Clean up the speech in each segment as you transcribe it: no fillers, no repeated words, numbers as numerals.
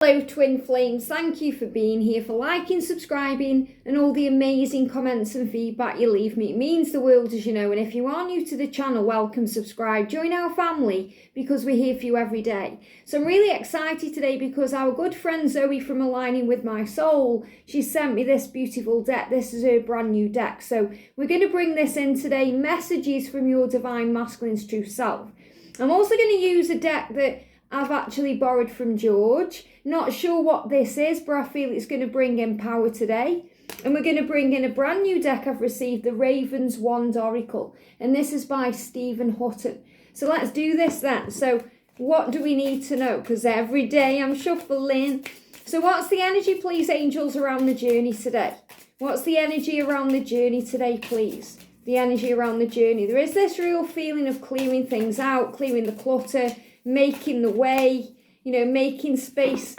Hello twin flames, thank you for being here, for liking, subscribing and all the amazing comments and feedback you leave me. It means the world, as you know, and if you are new to the channel, welcome, subscribe, join our family because we're here for you every day. So I'm really excited today because our good friend Zoe from Aligning With My Soul, she sent me this beautiful deck. This is her brand new deck. So we're going to bring this in today, Messages from Your Divine Masculine's True Self. I'm also going to use a deck that I've actually borrowed from George. Not sure what this is, but I feel it's going to bring in power today. And we're going to bring in a brand new deck I've received, the Raven's Wand Oracle. And this is by Hutton. So let's do this then. So what do we need to know? Because every day I'm shuffling. So what's the energy, please, angels, around the journey today? What's the energy around the journey today, please? The energy around the journey. There is this real feeling of clearing things out, clearing the clutter, making the way, making space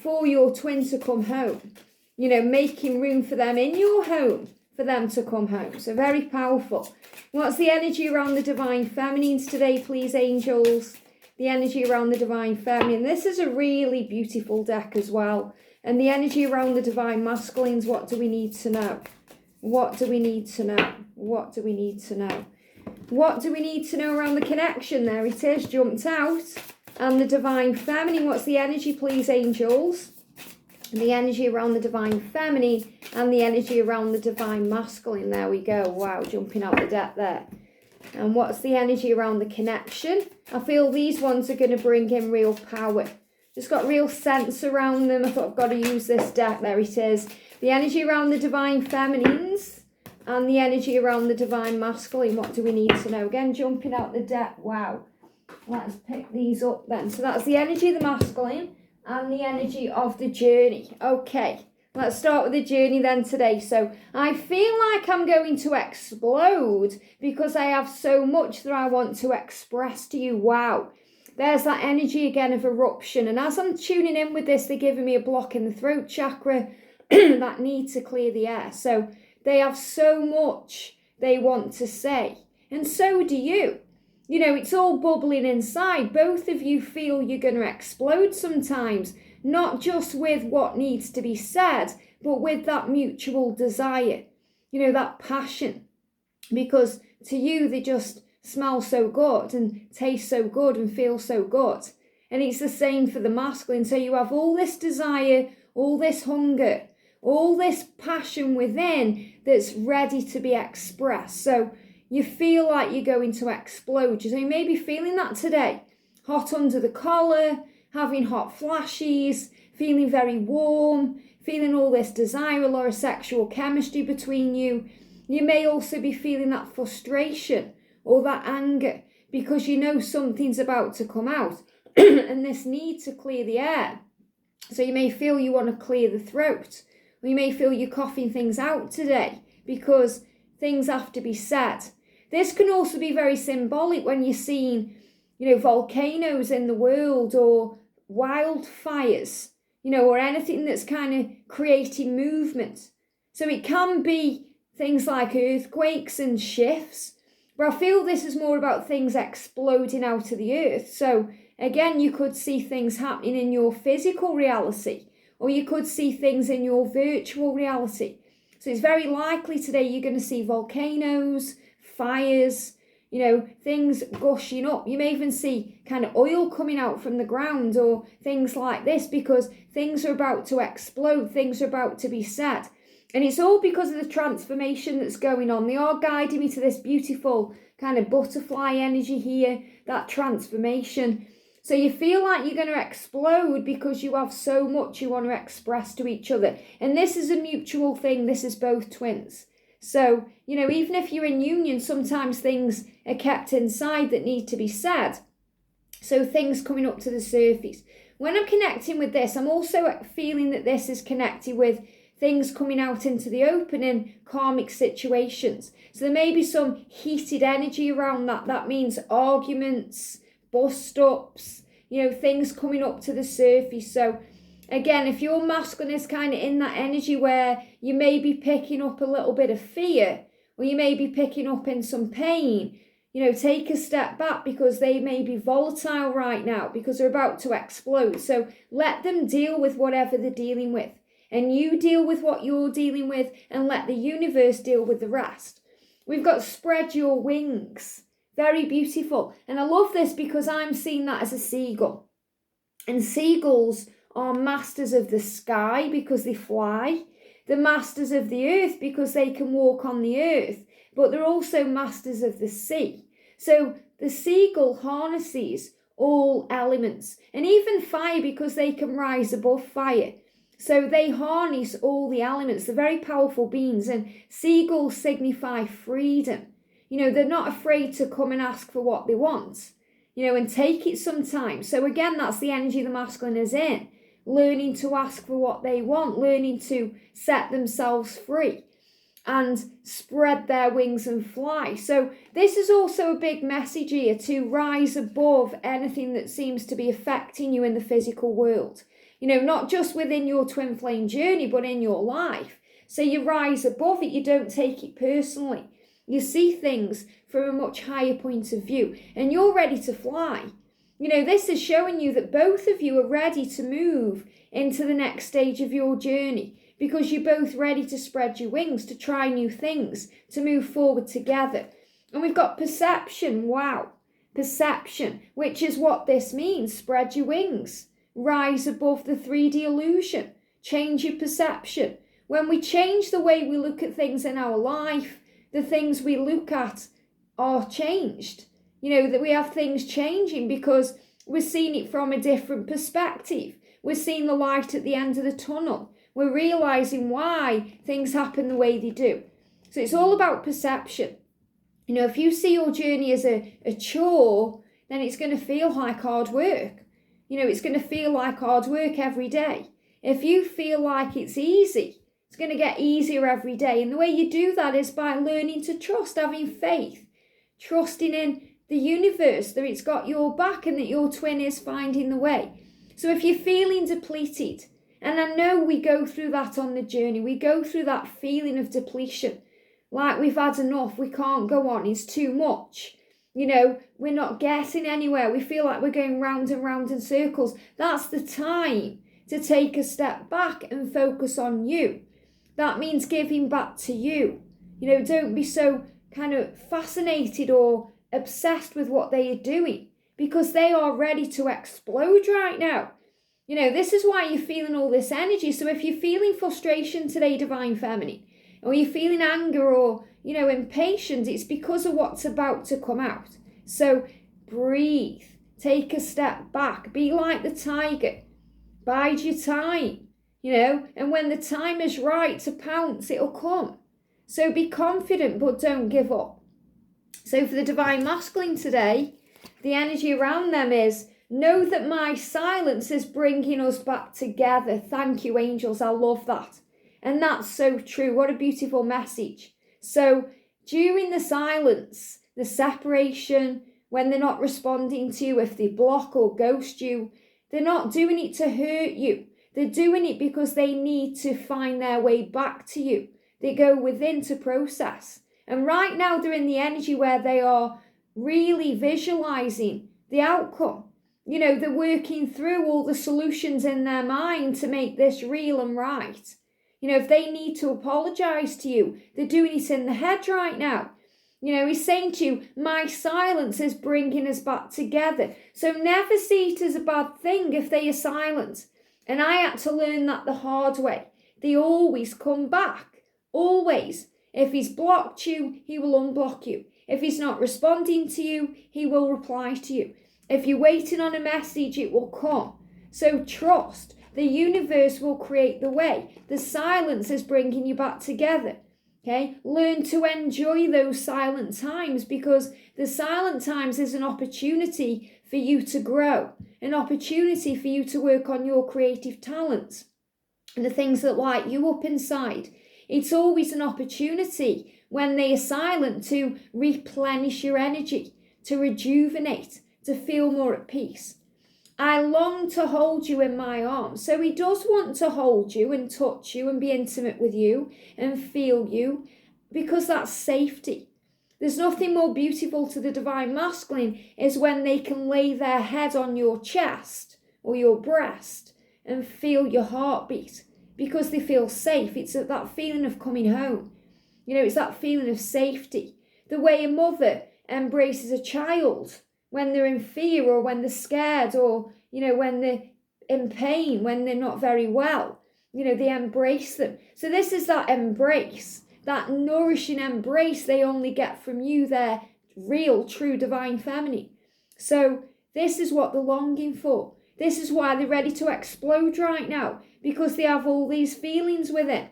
for your twin to come home, making room for them in your home, for them to come home. So very powerful. What's the energy around the divine feminines today, please, angels? The energy around the divine feminine. This is a really beautiful deck as well. And the energy around the divine masculines, what do we need to know? What do we need to know? What do we need to know? What do we need to know around the connection? There it is, jumped out. And the divine feminine, what's the energy, please, angels? And the energy around the divine feminine and the energy around the divine masculine. There we go. Wow, jumping out the deck there. And what's the energy around the connection? I feel these ones are going to bring in real power. Just got real sense around them. I thought I've got to use this deck. There it is. The energy around the divine feminines and the energy around the divine masculine. What do we need to know? Again, jumping out the deck. Wow. Let's pick these up then. So that's the energy of the masculine and the energy of the journey. Okay, let's start with the journey then today. So I feel like I'm going to explode because I have so much that I want to express to you. Wow. There's that energy again of eruption. And as I'm tuning in with this, they're giving me a block in the throat chakra, that need to clear the air. So they have so much they want to say. And so do you. It's all bubbling inside. Both of you feel you're going to explode sometimes, not just with what needs to be said, but with that mutual desire, that passion. Because to you, they just smell so good and taste so good and feel so good. And it's the same for the masculine. So you have all this desire, all this hunger, all this passion within that's ready to be expressed. So you feel like you're going to explode. So you may be feeling that today. Hot under the collar, having hot flashes, feeling very warm, feeling all this desire, a lot of sexual chemistry between you. You may also be feeling that frustration or that anger because something's about to come out and this need to clear the air. So you may feel you want to clear the throat, or you may feel you're coughing things out today because things have to be said. This can also be very symbolic when you're seeing, volcanoes in the world or wildfires, or anything that's kind of creating movement. So it can be things like earthquakes and shifts, but I feel this is more about things exploding out of the earth. So again, you could see things happening in your physical reality, or you could see things in your virtual reality. So it's very likely today you're going to see volcanoes, fires, things gushing up. You may even see kind of oil coming out from the ground or things like this because things are about to explode, things are about to be said. And it's all because of the transformation that's going on. They are guiding me to this beautiful kind of butterfly energy here, that transformation. So you feel like you're going to explode because you have so much you want to express to each other. And this is a mutual thing. This is both twins. So, even if you're in union, sometimes things are kept inside that need to be said. So things coming up to the surface. When I'm connecting with this, I'm also feeling that this is connected with things coming out into the open in karmic situations. So there may be some heated energy around that. That means arguments, bust-ups, things coming up to the surface. So again, if your masculine is kind of in that energy where you may be picking up a little bit of fear, or you may be picking up in some pain, take a step back because they may be volatile right now because they're about to explode. So let them deal with whatever they're dealing with. And you deal with what you're dealing with and let the universe deal with the rest. We've got spread your wings. Very beautiful. And I love this because I'm seeing that as a seagull. And seagulls are masters of the sky because they fly. They're masters of the earth because they can walk on the earth. But they're also masters of the sea. So the seagull harnesses all elements and even fire because they can rise above fire. So they harness all the elements. They're very powerful beings, and seagulls signify freedom. They're not afraid to come and ask for what they want, and take it sometimes. So again, that's the energy the masculine is in, learning to ask for what they want, learning to set themselves free and spread their wings and fly. So this is also a big message here, to rise above anything that seems to be affecting you in the physical world. Not just within your twin flame journey, but in your life. So you rise above it, you don't take it personally. You see things from a much higher point of view, and you're ready to fly. This is showing you that both of you are ready to move into the next stage of your journey, because you're both ready to spread your wings, to try new things, to move forward together. And we've got perception. Wow. Perception, which is what this means. Spread your wings. Rise above the 3D illusion. Change your perception. When we change the way we look at things in our life, the things we look at are changed. That we have things changing because we're seeing it from a different perspective. We're seeing the light at the end of the tunnel. We're realizing why things happen the way they do. So it's all about perception. If you see your journey as a chore, then it's going to feel like hard work. It's going to feel like hard work every day. If you feel like it's easy, it's going to get easier every day. And the way you do that is by learning to trust, having faith, trusting in the universe, that it's got your back and that your twin is finding the way. So if you're feeling depleted, and I know we go through that on the journey, we go through that feeling of depletion, like we've had enough, we can't go on, it's too much. We're not getting anywhere. We feel like we're going round and round in circles. That's the time to take a step back and focus on you. That means giving back to you. Don't be so kind of fascinated or obsessed with what they are doing, because they are ready to explode right now. This is why you're feeling all this energy. So if you're feeling frustration today, Divine Feminine, or you're feeling anger or, impatience, it's because of what's about to come out. So breathe, take a step back, be like the tiger, bide your time, and when the time is right to pounce, it'll come. So be confident, but don't give up. So for the Divine Masculine today, the energy around them is, know that my silence is bringing us back together. Thank you, angels. I love that. And that's so true. What a beautiful message. So during the silence, the separation, when they're not responding to you, if they block or ghost you, they're not doing it to hurt you. They're doing it because they need to find their way back to you. They go within to process. And right now they're in the energy where they are really visualizing the outcome. They're working through all the solutions in their mind to make this real and right. If they need to apologize to you, they're doing it in the head right now. He's saying to you, my silence is bringing us back together. So never see it as a bad thing if they are silent. And I had to learn that the hard way. They always come back. Always. If he's blocked you, he will unblock you. If he's not responding to you, he will reply to you. If you're waiting on a message, it will come. So trust. The universe will create the way. The silence is bringing you back together. Okay? Learn to enjoy those silent times, because the silent times is an opportunity for you to grow, an opportunity for you to work on your creative talents and the things that light you up inside. It's always an opportunity when they are silent to replenish your energy, to rejuvenate, to feel more at peace. I long to hold you in my arms. So he does want to hold you and touch you and be intimate with you and feel you, because that's safety. There's nothing more beautiful to the divine masculine is when they can lay their head on your chest or your breast and feel your heartbeat because they feel safe. It's that feeling of coming home. It's that feeling of safety. The way a mother embraces a child when they're in fear or when they're scared or, when they're in pain, when they're not very well. They embrace them. So this is that embrace, that nourishing embrace they only get from you, their real, true, divine feminine. So this is what they're longing for. This is why they're ready to explode right now, because they have all these feelings with it.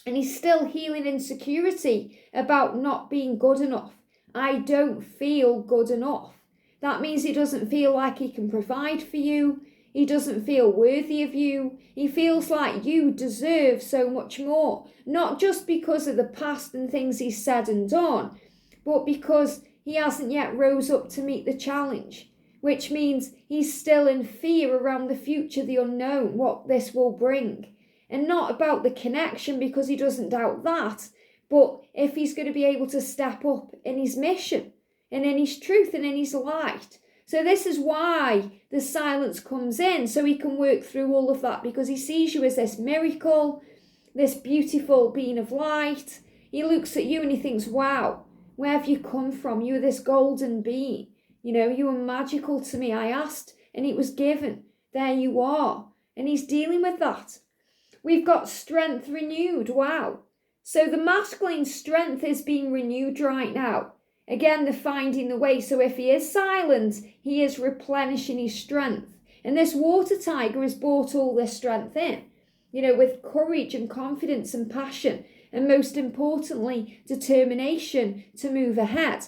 And he's still healing insecurity about not being good enough. I don't feel good enough. That means he doesn't feel like he can provide for you. He doesn't feel worthy of you. He feels like you deserve so much more. Not just because of the past and things he's said and done, but because he hasn't yet rose up to meet the challenge, which means he's still in fear around the future, the unknown, what this will bring. And not about the connection, because he doesn't doubt that, but if he's going to be able to step up in his mission and in his truth and in his light. So this is why the silence comes in, so he can work through all of that, because he sees you as this miracle, this beautiful being of light. He looks at you and he thinks, wow, where have you come from? You were this golden being. You were magical to me. I asked and it was given. There you are. And he's dealing with that. We've got strength renewed. Wow. So the masculine strength is being renewed right now. Again, they're finding the way. So if he is silent, he is replenishing his strength. And this water tiger has brought all this strength in, with courage and confidence and passion. And most importantly, determination to move ahead.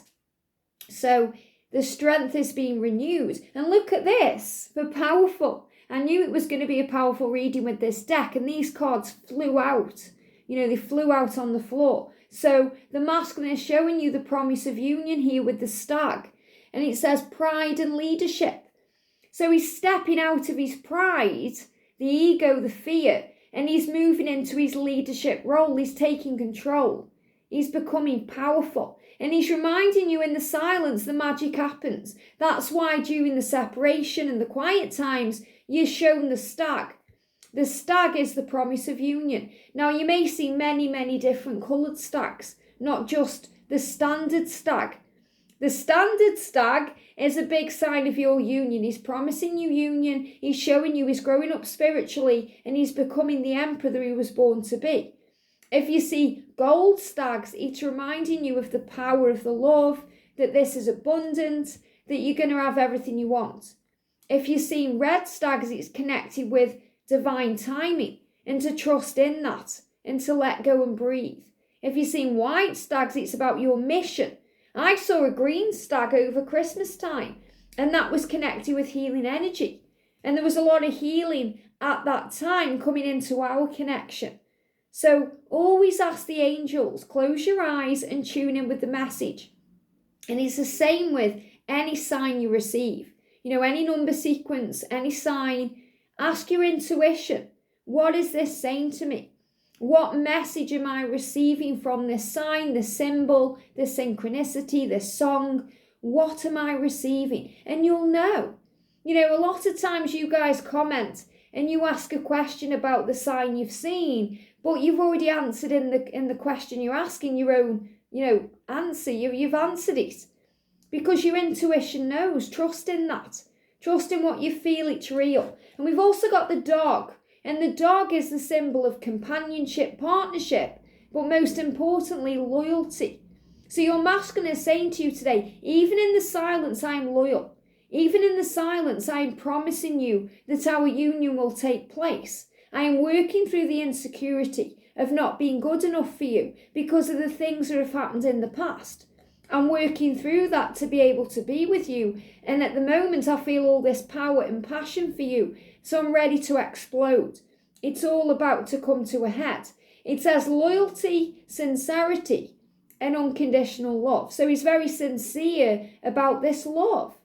So the strength is being renewed. And look at this, for powerful. I knew it was going to be a powerful reading with this deck, and these cards flew out. They flew out on the floor. So the masculine is showing you the promise of union here with the stag. And it says pride and leadership. So he's stepping out of his pride, the ego, the fear, and he's moving into his leadership role. He's taking control. He's becoming powerful. And he's reminding you in the silence, the magic happens. That's why during the separation and the quiet times, you're shown the stag. The stag is the promise of union. Now, you may see many, many different coloured stags, not just the standard stag. The standard stag is a big sign of your union. He's promising you union. He's showing you he's growing up spiritually and he's becoming the emperor that he was born to be. If you see gold stags, it's reminding you of the power of the love, that this is abundant, that you're going to have everything you want. If you're seeing red stags, it's connected with divine timing and to trust in that and to let go and breathe. If you're seeing white stags, it's about your mission. I saw a green stag over Christmas time, and that was connected with healing energy. And there was a lot of healing at that time coming into our connection. So always ask the angels, close your eyes and tune in with the message. And it's the same with any sign you receive. Any number sequence, any sign, ask your intuition. What is this saying to me? What message am I receiving from this sign, this symbol, this synchronicity, this song? What am I receiving? And you'll know. A lot of times you guys comment and you ask a question about the sign you've seen, but you've already answered in the question you're asking your own, answer. You've answered it because your intuition knows. Trust in that. Trust in what you feel. It's real. And we've also got the dog. And the dog is the symbol of companionship, partnership, but most importantly, loyalty. So your masculine is saying to you today, even in the silence, I am loyal. Even in the silence, I am promising you that our union will take place. I am working through the insecurity of not being good enough for you because of the things that have happened in the past. I'm working through that to be able to be with you. And at the moment, I feel all this power and passion for you. So I'm ready to explode. It's all about to come to a head. It says loyalty, sincerity, and unconditional love. So he's very sincere about this love.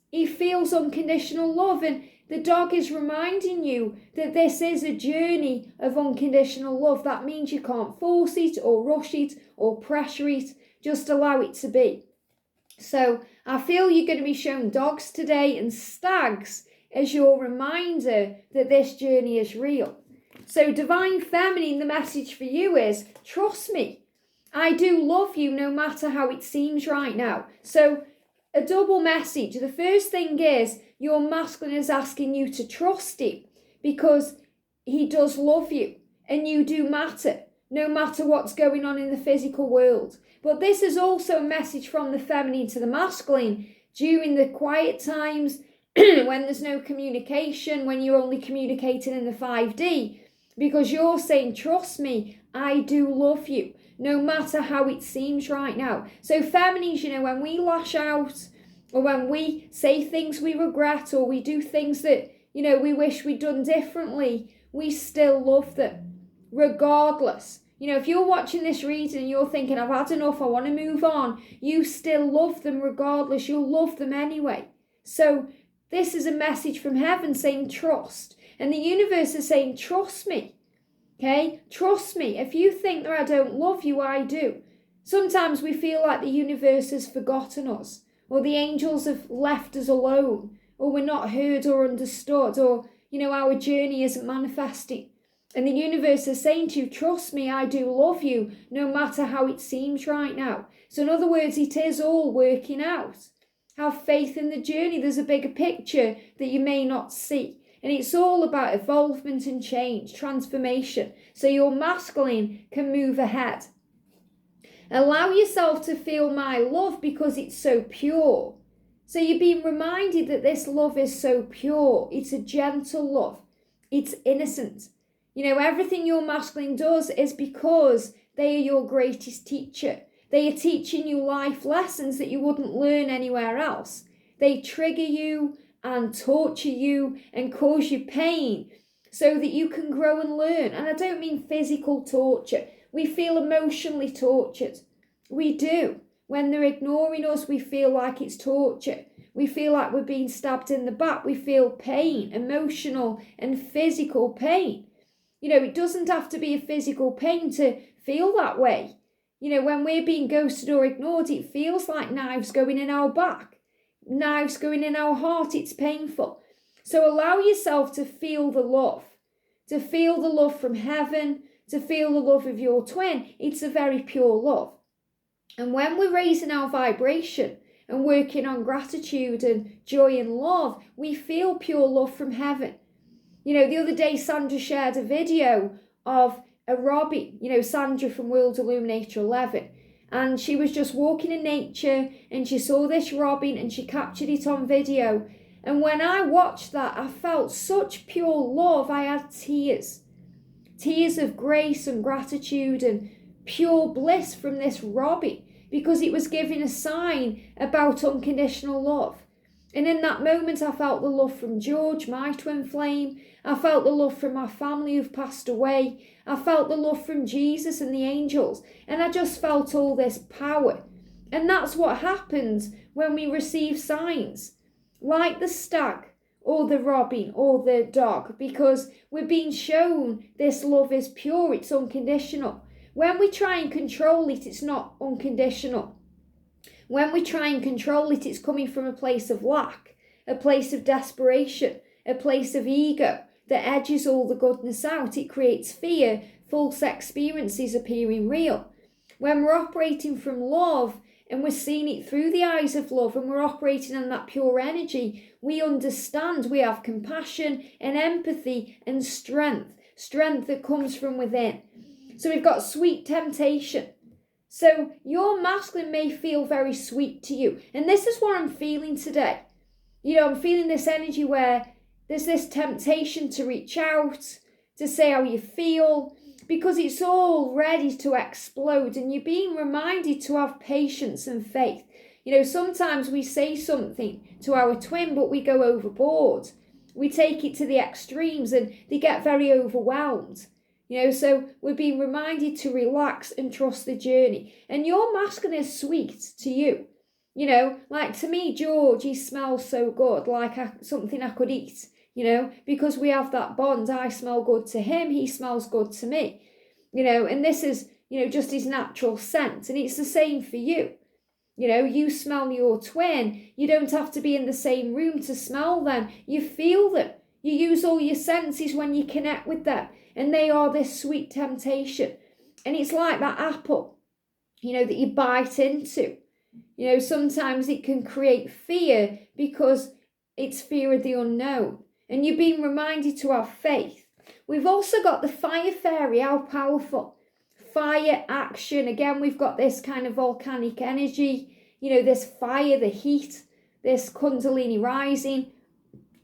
He feels unconditional love. And the dog is reminding you that this is a journey of unconditional love. That means you can't force it or rush it or pressure it. Just allow it to be. So I feel you're going to be shown dogs today and stags as your reminder that this journey is real. So Divine Feminine, the message for you is, trust me. I do love you no matter how it seems right now. So a double message. The first thing is your masculine is asking you to trust him because he does love you and you do matter, no matter what's going on in the physical world. But this is also a message from the feminine to the masculine during the quiet times when there's no communication, when you're only communicating in the 5D, because you're saying, trust me, I do love you, no matter how it seems right now. So feminines, when we lash out or when we say things we regret or we do things that, we wish we'd done differently, we still love them regardless. If you're watching this reading and you're thinking, I've had enough, I want to move on, you still love them regardless. You'll love them anyway. So this is a message from heaven saying trust. And the universe is saying, trust me. Okay? Trust me. If you think that I don't love you, I do. Sometimes we feel like the universe has forgotten us, or the angels have left us alone, or we're not heard or understood, or, our journey isn't manifesting. And the universe is saying to you, trust me, I do love you, no matter how it seems right now. So in other words, it is all working out. Have faith in the journey. There's a bigger picture that you may not see. And it's all about evolvement and change, transformation. So your masculine can move ahead. Allow yourself to feel my love because it's so pure. So you're being reminded that this love is so pure. It's a gentle love. It's innocent. Everything your masculine does is because they are your greatest teacher. They are teaching you life lessons that you wouldn't learn anywhere else. They trigger you and torture you and cause you pain so that you can grow and learn. And I don't mean physical torture. We feel emotionally tortured. We do. When they're ignoring us, we feel like it's torture. We feel like we're being stabbed in the back. We feel pain, emotional and physical pain. It doesn't have to be a physical pain to feel that way. When we're being ghosted or ignored, it feels like knives going in our back, knives going in our heart. It's painful. So allow yourself to feel the love from heaven, to feel the love of your twin. It's a very pure love. And when we're raising our vibration and working on gratitude and joy and love, we feel pure love from heaven. The other day, Sandra shared a video of a robin, Sandra from World Illuminator 11. And she was just walking in nature and she saw this robin and she captured it on video. And when I watched that, I felt such pure love. I had tears of grace and gratitude and pure bliss from this robin because it was giving a sign about unconditional love. And in that moment, I felt the love from George, my twin flame. I felt the love from my family who've passed away. I felt the love from Jesus and the angels. And I just felt all this power. And that's what happens when we receive signs, like the stag or the robin or the dog, because we're being shown this love is pure, it's unconditional. When we try and control it, it's not unconditional. When we try and control it, it's coming from a place of lack, a place of desperation, a place of ego that edges all the goodness out. It creates fear, false experiences appearing real. When we're operating from love and we're seeing it through the eyes of love and we're operating in that pure energy, we understand, we have compassion and empathy and strength that comes from within. So we've got sweet temptation. So your masculine may feel very sweet to you. And this is what I'm feeling today. I'm feeling this energy where there's this temptation to reach out, to say how you feel, because it's all ready to explode and you're being reminded to have patience and faith. Sometimes we say something to our twin, but we go overboard. We take it to the extremes and they get very overwhelmed. So we're being reminded to relax and trust the journey. And your masculine is sweet to you. Like to me, George, he smells so good, like something I could eat, because we have that bond. I smell good to him, he smells good to me, and this is, just his natural scent. And it's the same for you. You smell your twin. You don't have to be in the same room to smell them. You feel them. You use all your senses when you connect with them. And they are this sweet temptation. And it's like that apple, that you bite into. Sometimes it can create fear because it's fear of the unknown. And you're being reminded to have faith. We've also got the fire fairy, how powerful. Fire, action. Again, we've got this kind of volcanic energy, this fire, the heat, this kundalini rising.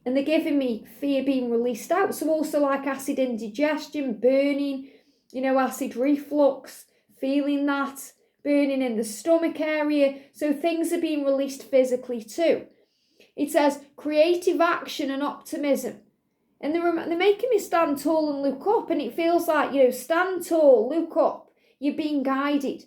And they're giving me fear being released out. So also like acid indigestion, burning, acid reflux, feeling that, burning in the stomach area. So things are being released physically too. It says creative action and optimism. And they're making me stand tall and look up. And it feels like, stand tall, look up. You're being guided.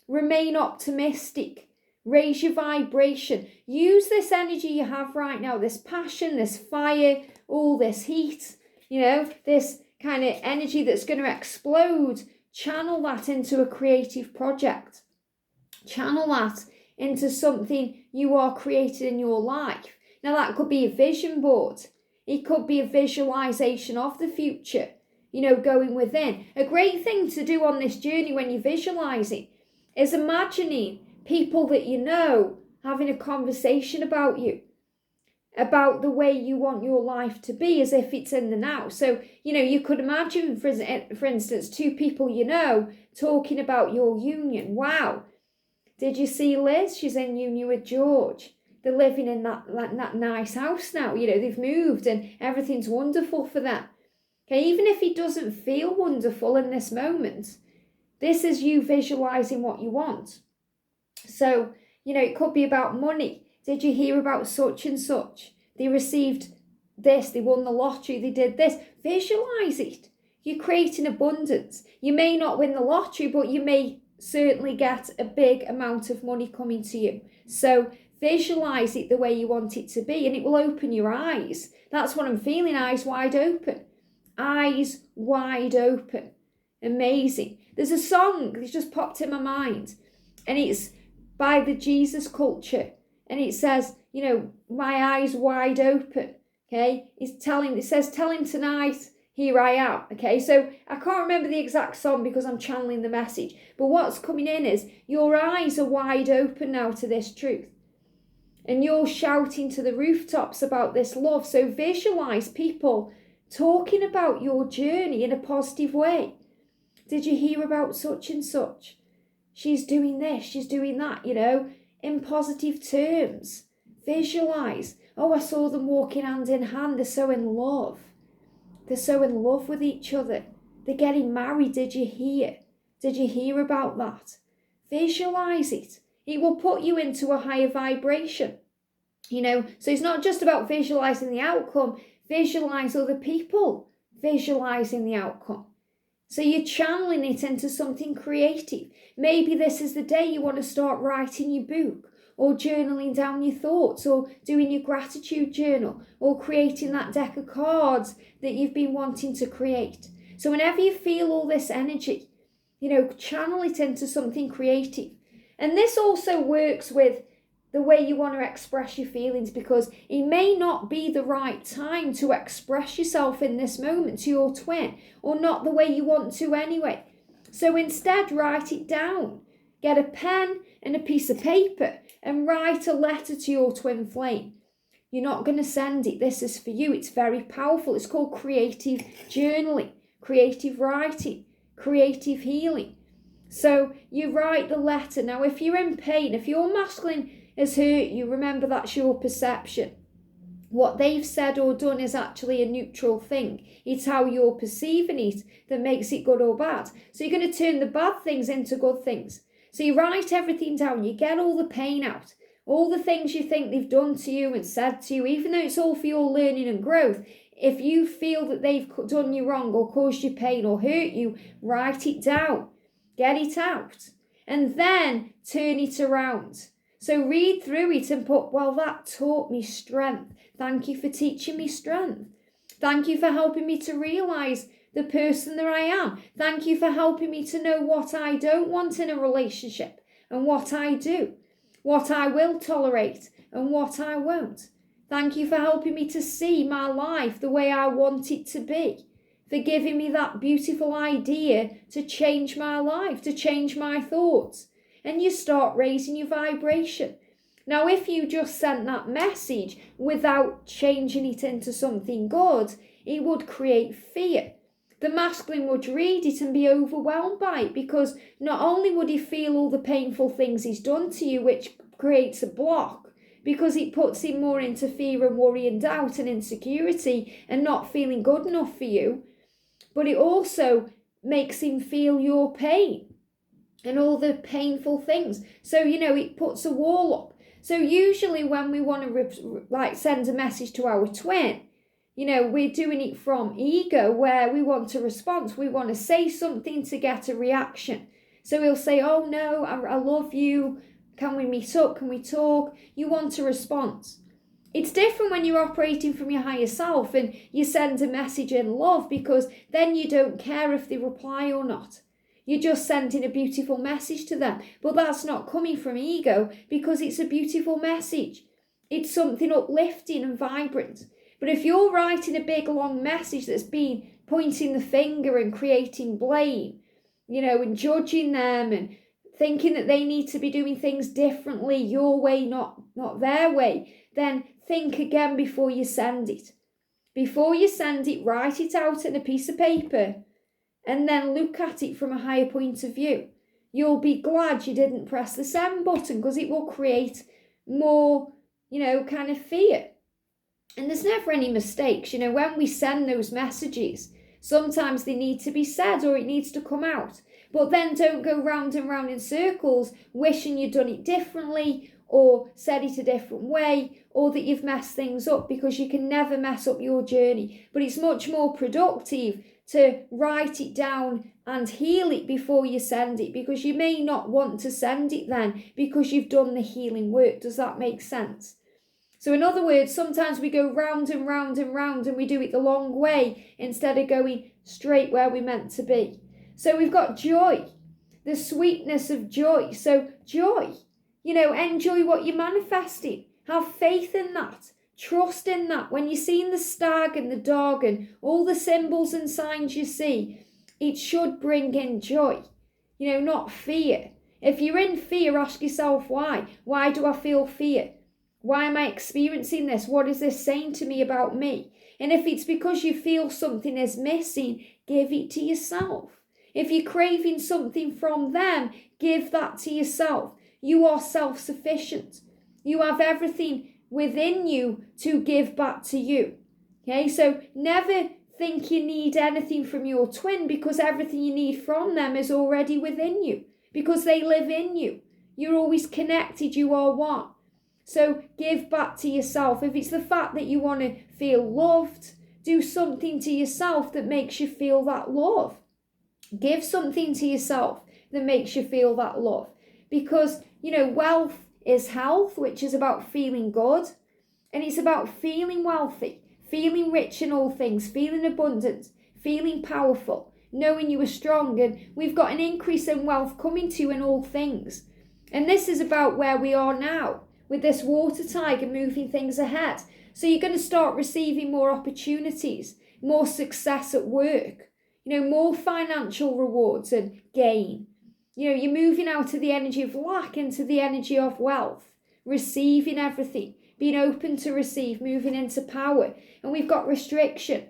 Remain optimistic. Raise your vibration. Use this energy you have right now, this passion, this fire, all this heat, this kind of energy that's going to explode. Channel that into a creative project. Channel that into something you are creating in your life. Now that could be a vision board. It could be a visualization of the future, going within. A great thing to do on this journey when you're visualizing is imagining people that having a conversation about you, about the way you want your life to be, as if it's in the now. So, you could imagine, for instance, two people talking about your union. Wow. Did you see Liz? She's in union with George. They're living in that nice house now. They've moved and everything's wonderful for them. Okay, even if it doesn't feel wonderful in this moment, this is you visualizing what you want. So, it could be about money. Did you hear about such and such? They received this, they won the lottery, they did this. Visualize it. You're creating abundance. You may not win the lottery, but you may certainly get a big amount of money coming to you. So visualize it the way you want it to be, and it will open your eyes. That's what I'm feeling, eyes wide open. Eyes wide open. Amazing. There's a song that just popped in my mind, and it's by the Jesus Culture, and it says, my eyes wide open. Okay, it says, tell him tonight, here I am. Okay, so I can't remember the exact song because I'm channeling the message, but what's coming in is your eyes are wide open now to this truth. And you're shouting to the rooftops about this love. So visualize people talking about your journey in a positive way. Did you hear about such and such? She's doing this, she's doing that, in positive terms. Visualize. Oh, I saw them walking hand in hand. They're so in love. They're so in love with each other. They're getting married. Did you hear? Did you hear about that? Visualize it. It will put you into a higher vibration. So it's not just about visualizing the outcome. Visualize other people visualizing the outcome. So you're channeling it into something creative. Maybe this is the day you want to start writing your book, or journaling down your thoughts, or doing your gratitude journal, or creating that deck of cards that you've been wanting to create. So whenever you feel all this energy, channel it into something creative. And this also works with the way you want to express your feelings, because it may not be the right time to express yourself in this moment to your twin, or not the way you want to anyway. So instead, write it down. Get a pen and a piece of paper and write a letter to your twin flame. You're not going to send it. This is for you. It's very powerful. It's called creative journaling, creative writing, creative healing. So you write the letter. Now, if you're in pain, if your masculine has hurt you, remember that's your perception. What they've said or done is actually a neutral thing. It's how you're perceiving it that makes it good or bad. So you're going to turn the bad things into good things. So you write everything down. You get all the pain out. All the things you think they've done to you and said to you, even though it's all for your learning and growth, if you feel that they've done you wrong or caused you pain or hurt you, write it down. Get it out. And then turn it around. So read through it and put, well, that taught me strength. Thank you for teaching me strength. Thank you for helping me to realise the person that I am. Thank you for helping me to know what I don't want in a relationship and what I do, what I will tolerate and what I won't. Thank you for helping me to see my life the way I want it to be, for giving me that beautiful idea to change my life, to change my thoughts. And you start raising your vibration. Now, if you just sent that message without changing it into something good, it would create fear. The masculine would read it and be overwhelmed by it, because not only would he feel all the painful things he's done to you, which creates a block, because it puts him more into fear and worry and doubt and insecurity and not feeling good enough for you, but it also makes him feel your pain and all the painful things. So, it puts a wall up. So usually when we want to send a message to our twin, we're doing it from ego, where we want a response. We want to say something to get a reaction. So he'll say, oh no, I love you. Can we meet up? Can we talk? You want a response. It's different when you're operating from your higher self and you send a message in love, because then you don't care if they reply or not. You're just sending a beautiful message to them. But that's not coming from ego, because it's a beautiful message. It's something uplifting and vibrant. But if you're writing a big long message that's been pointing the finger and creating blame, and judging them and thinking that they need to be doing things differently, your way, not their way, then think again before you send it. Before you send it, write it out on a piece of paper and then look at it from a higher point of view. You'll be glad you didn't press the send button, because it will create more, kind of fear. And there's never any mistakes. When we send those messages, sometimes they need to be said or it needs to come out. But then don't go round and round in circles wishing you'd done it differently or said it a different way, or that you've messed things up, because you can never mess up your journey. But it's much more productive to write it down and heal it before you send it, because you may not want to send it then because you've done the healing work. Does that make sense? So in other words, sometimes we go round and round and round and we do it the long way instead of going straight where we're meant to be. So we've got joy, the sweetness of joy. So joy, enjoy what you're manifesting. Have faith in that. Trust in that. When you're seeing the stag and the dog and all the symbols and signs you see, it should bring in joy, not fear. If you're in fear, ask yourself why. Why do I feel fear? Why am I experiencing this? What is this saying to me about me? And if it's because you feel something is missing, give it to yourself. If you're craving something from them, give that to yourself. You are self-sufficient. You have everything within you to give back to you. Okay, so never think you need anything from your twin, because everything you need from them is already within you, because they live in you. You're always connected. You are one. So give back to yourself. If it's the fact that you want to feel loved, do something to yourself that makes you feel that love. Give something to yourself that makes you feel that love. Because, wealth is health, which is about feeling good. And it's about feeling wealthy, feeling rich in all things, feeling abundant, feeling powerful, knowing you are strong. And we've got an increase in wealth coming to you in all things. And this is about where we are now, with this water tiger moving things ahead. So you're going to start receiving more opportunities, more success at work, more financial rewards and gain. You're moving out of the energy of lack into the energy of wealth, receiving everything, being open to receive, moving into power. And we've got restriction.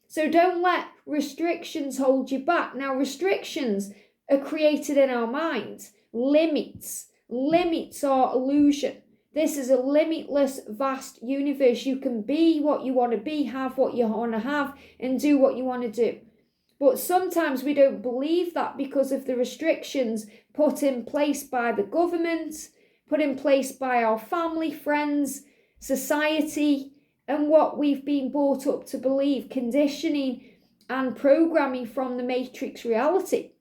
So don't let restrictions hold you back. Now, restrictions are created in our minds. Limits are illusion. This is a limitless, vast universe. You can be what you want to be, have what you want to have, and do what you want to do. But sometimes we don't believe that because of the restrictions put in place by the government, put in place by our family, friends, society, and what we've been brought up to believe, conditioning and programming from the matrix reality.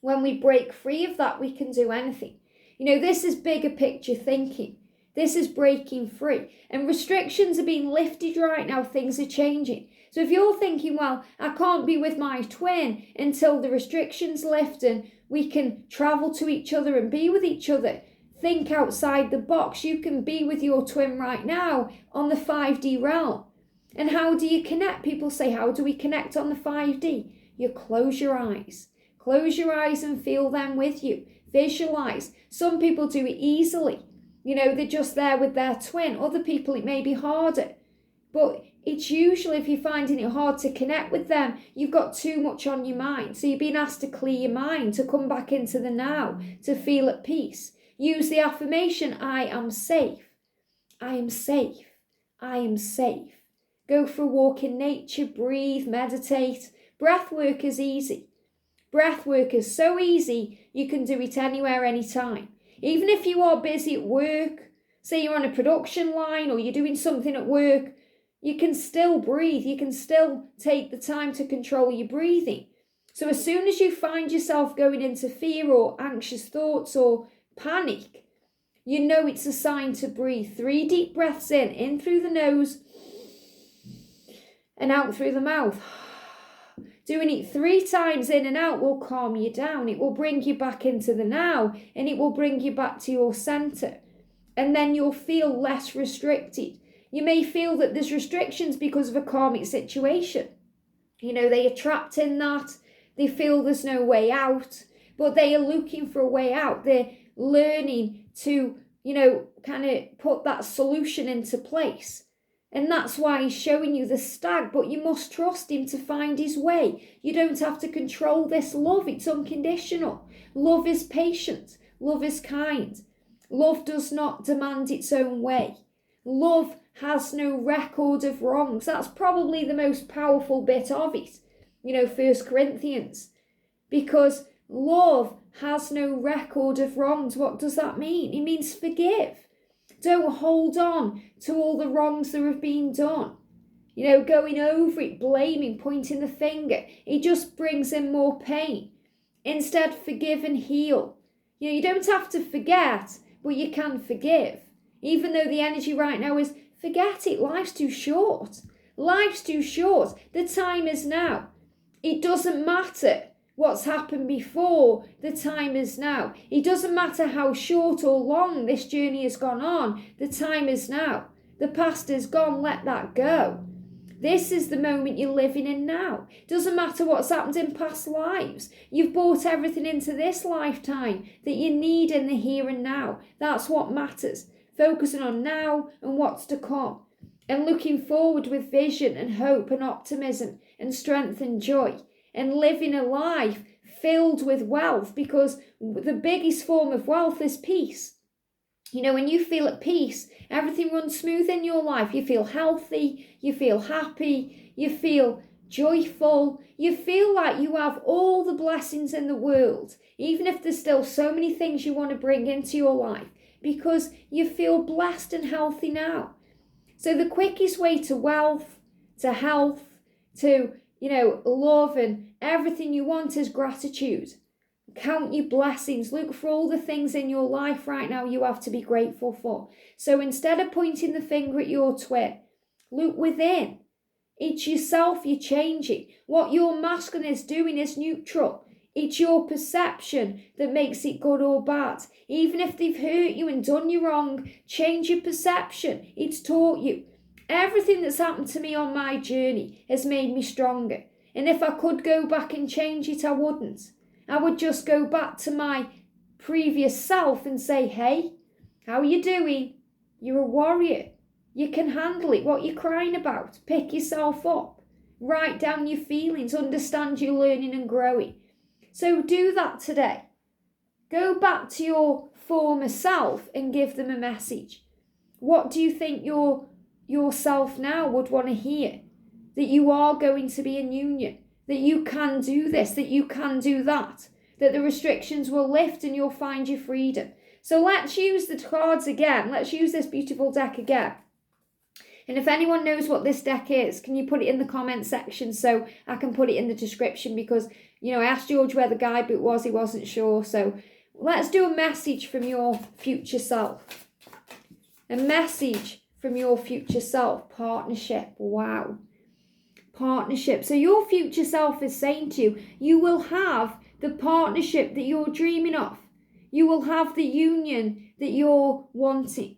When we break free of that, we can do anything. This is bigger picture thinking. This is breaking free. And restrictions are being lifted right now. Things are changing. So if you're thinking, well, I can't be with my twin until the restrictions lift and we can travel to each other and be with each other, think outside the box. You can be with your twin right now on the 5D realm. And how do you connect? People say, how do we connect on the 5D? You close your eyes. Close your eyes and feel them with you. Visualize. Some people do it easily. They're just there with their twin. Other people, it may be harder. But it's usually, if you're finding it hard to connect with them, you've got too much on your mind. So you're being asked to clear your mind, to come back into the now, to feel at peace. Use the affirmation, I am safe. I am safe. I am safe. Go for a walk in nature, breathe, meditate. Breath work is easy. Breath work is so easy, you can do it anywhere, anytime. Even if you are busy at work, say you're on a production line or you're doing something at work, you can still breathe. You can still take the time to control your breathing. So as soon as you find yourself going into fear or anxious thoughts or panic, you know it's a sign to breathe. 3 deep breaths in through the nose and out through the mouth. Doing it 3 times in and out will calm you down. It will bring you back into the now and it will bring you back to your center. And then you'll feel less restricted. You may feel that there's restrictions because of a karmic situation. They are trapped in that. They feel there's no way out, but they are looking for a way out. They're learning to, kind of put that solution into place. And that's why he's showing you the stag, but you must trust him to find his way. You don't have to control this love. It's unconditional. Love is patient. Love is kind. Love does not demand its own way. Love has no record of wrongs. That's probably the most powerful bit of it. 1 Corinthians. Because love has no record of wrongs. What does that mean? It means forgive. Don't hold on to all the wrongs that have been done. Going over it, blaming, pointing the finger. It just brings in more pain. Instead, forgive and heal. You don't have to forget, but you can forgive. Even though the energy right now is, forget it, life's too short. Life's too short. The time is now. It doesn't matter what's happened before, the time is now. It doesn't matter how short or long this journey has gone on, the time is now. The past is gone, let that go. This is the moment you're living in now. Doesn't matter what's happened in past lives. You've brought everything into this lifetime that you need in the here and now. That's what matters. Focusing on now and what's to come. And looking forward with vision and hope and optimism and strength and joy. And living a life filled with wealth, because the biggest form of wealth is peace. When you feel at peace, everything runs smooth in your life. You feel healthy, you feel happy, you feel joyful, you feel like you have all the blessings in the world, even if there's still so many things you want to bring into your life, because you feel blessed and healthy now. So the quickest way to wealth, to health, to love and everything you want is gratitude. Count your blessings. Look for all the things in your life right now you have to be grateful for. So instead of pointing the finger at your twin, look within. It's yourself you're changing. What your masculine is doing is neutral. It's your perception that makes it good or bad. Even if they've hurt you and done you wrong, change your perception. It's taught you. Everything that's happened to me on my journey has made me stronger. And if I could go back and change it, I wouldn't. I would just go back to my previous self and say, hey, how are you doing? You're a warrior. You can handle it. What you're crying about. Pick yourself up. Write down your feelings. Understand you're learning and growing. So do that today. Go back to your former self and give them a message. What do you think yourself now would want to hear? That you are going to be in union, that you can do this, that you can do that, that the restrictions will lift and you'll find your freedom. So let's use the cards again. Let's use this beautiful deck again. And if anyone knows what this deck is, can you put it in the comment section so I can put it in the description? Because, I asked George where the guidebook was, he wasn't sure. So let's do a message from your future self. A message from your future self. Partnership. Wow. Partnership. So your future self is saying to you, you will have the partnership that you're dreaming of. You will have the union that you're wanting.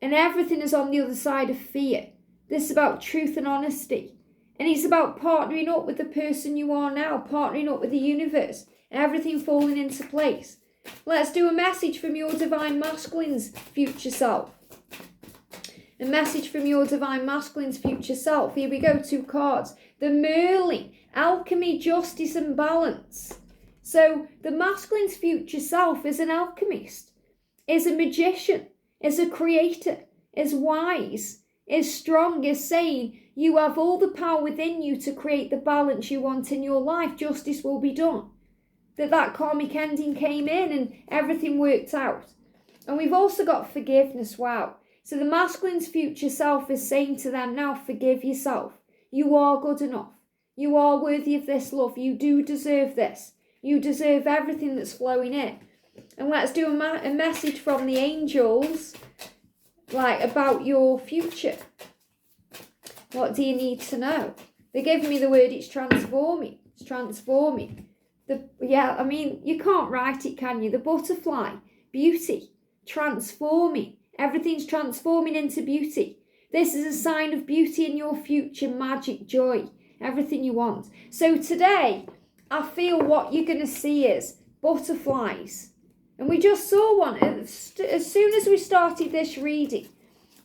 And everything is on the other side of fear. This is about truth and honesty. And it's about partnering up with the person you are now, partnering up with the universe, and everything falling into place. Let's do a message from your divine masculine's future self. A message from your divine masculine's future self. Here we go, 2 cards. The Merlin, alchemy, justice and balance. So the masculine's future self is an alchemist, is a magician, is a creator, is wise, is strong, is saying you have all the power within you to create the balance you want in your life. Justice will be done. That karmic ending came in and everything worked out. And we've also got forgiveness. Wow. So the masculine's future self is saying to them, now forgive yourself. You are good enough. You are worthy of this love. You do deserve this. You deserve everything that's flowing in. And let's do a message from the angels, like about your future. What do you need to know? They're giving me the word, it's transforming. It's transforming. You can't write it, can you? The butterfly, beauty, transforming. Everything's transforming into beauty. This is a sign of beauty in your future, magic, joy, everything you want. So today, I feel what you're going to see is butterflies. And we just saw one. As soon as we started this reading,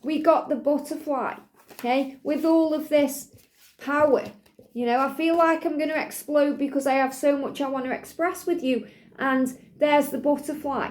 we got the butterfly, okay, with all of this power. You know, I feel like I'm going to explode because I have so much I want to express with you. And there's the butterfly.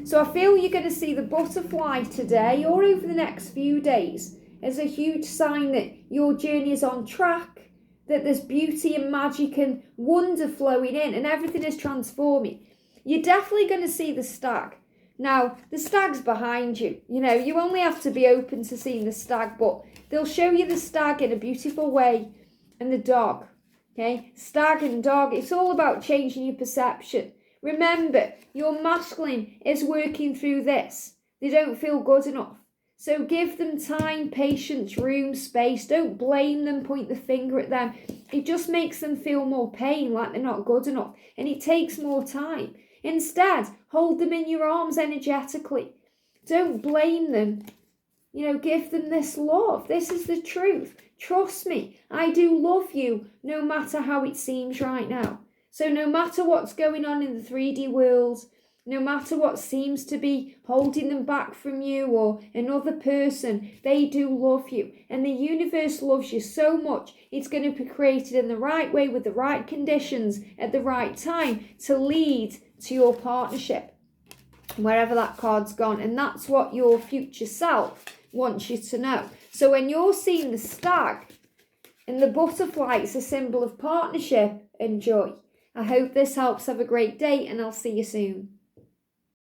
So I feel you're going to see the butterfly today or over the next few days as a huge sign that your journey is on track, that there's beauty and magic and wonder flowing in and everything is transforming. You're definitely going to see the stag. Now, the stag's behind you. You know, you only have to be open to seeing the stag, but they'll show you the stag in a beautiful way. And the dog, okay? Stag and dog, it's all about changing your perception. Remember, your masculine is working through this. They don't feel good enough. So give them time, patience, room, space. Don't blame them, point the finger at them. It just makes them feel more pain, like they're not good enough. And it takes more time. Instead, hold them in your arms energetically. Don't blame them. You know, give them this love. This is the truth. Trust me, I do love you no matter how it seems right now. So no matter what's going on in the 3D world, no matter what seems to be holding them back from you or another person, they do love you. And the universe loves you so much, it's going to be created in the right way with the right conditions at the right time to lead to your partnership, wherever that card's gone. And that's what your future self wants you to know. So when you're seeing the stag and the butterfly, it's a symbol of partnership and joy. I hope this helps. Have a great day and I'll see you soon.